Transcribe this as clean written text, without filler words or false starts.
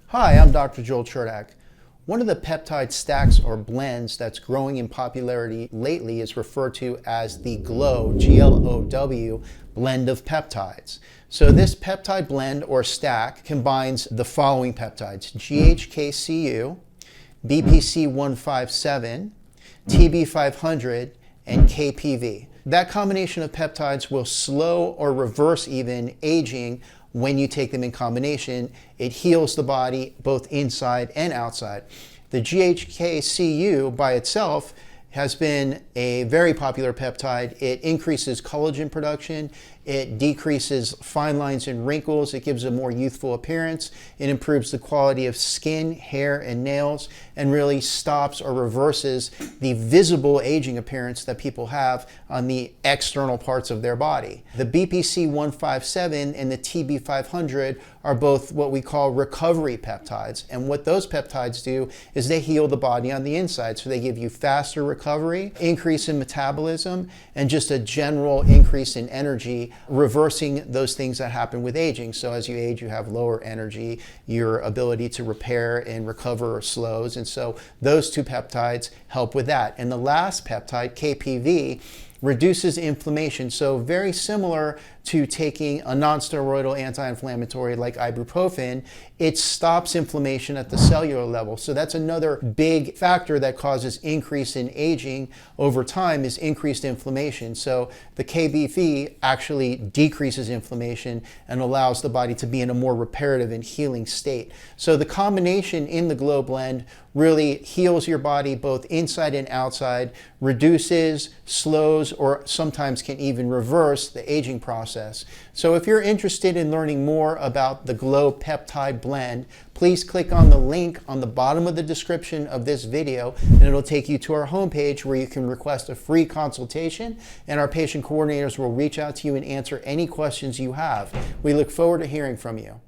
Hi, I'm Dr. Joel Cherdak. One of the peptide stacks or blends that's growing in popularity lately is referred to as the GLOW, G-L-O-W, blend of peptides. So this peptide blend or stack combines the following peptides: GHK-Cu, BPC-157, TB-500, and KPV. That combination of peptides will slow or reverse even aging when you take them in combination. It heals the body both inside and outside. The GHK-Cu by itself has been a very popular peptide. It increases collagen production, it decreases fine lines and wrinkles, it gives a more youthful appearance, it improves the quality of skin, hair, and nails, and really stops or reverses the visible aging appearance that people have on the external parts of their body. The BPC-157 and the TB-500 are both what we call recovery peptides, and what those peptides do is they heal the body on the inside. So they give you faster recovery, increase in metabolism, and just a general increase in energy, reversing those things that happen with aging. So as you age, you have lower energy, your ability to repair and recover slows, and so those two peptides help with that. And the last peptide, KPV, reduces inflammation. So very similar to taking a non-steroidal anti-inflammatory like ibuprofen, it stops inflammation at the cellular level. So that's another big factor that causes increase in aging over time, is increased inflammation. So the KPV actually decreases inflammation and allows the body to be in a more reparative and healing state. So the combination in the GLOW blend really heals your body both inside and outside, reduces, slows, or sometimes can even reverse the aging process. So if you're interested in learning more about the GLOW peptide blend, please click on the link on the bottom of the description of this video, and it'll take you to our homepage where you can request a free consultation, and our patient coordinators will reach out to you and answer any questions you have. We look forward to hearing from you.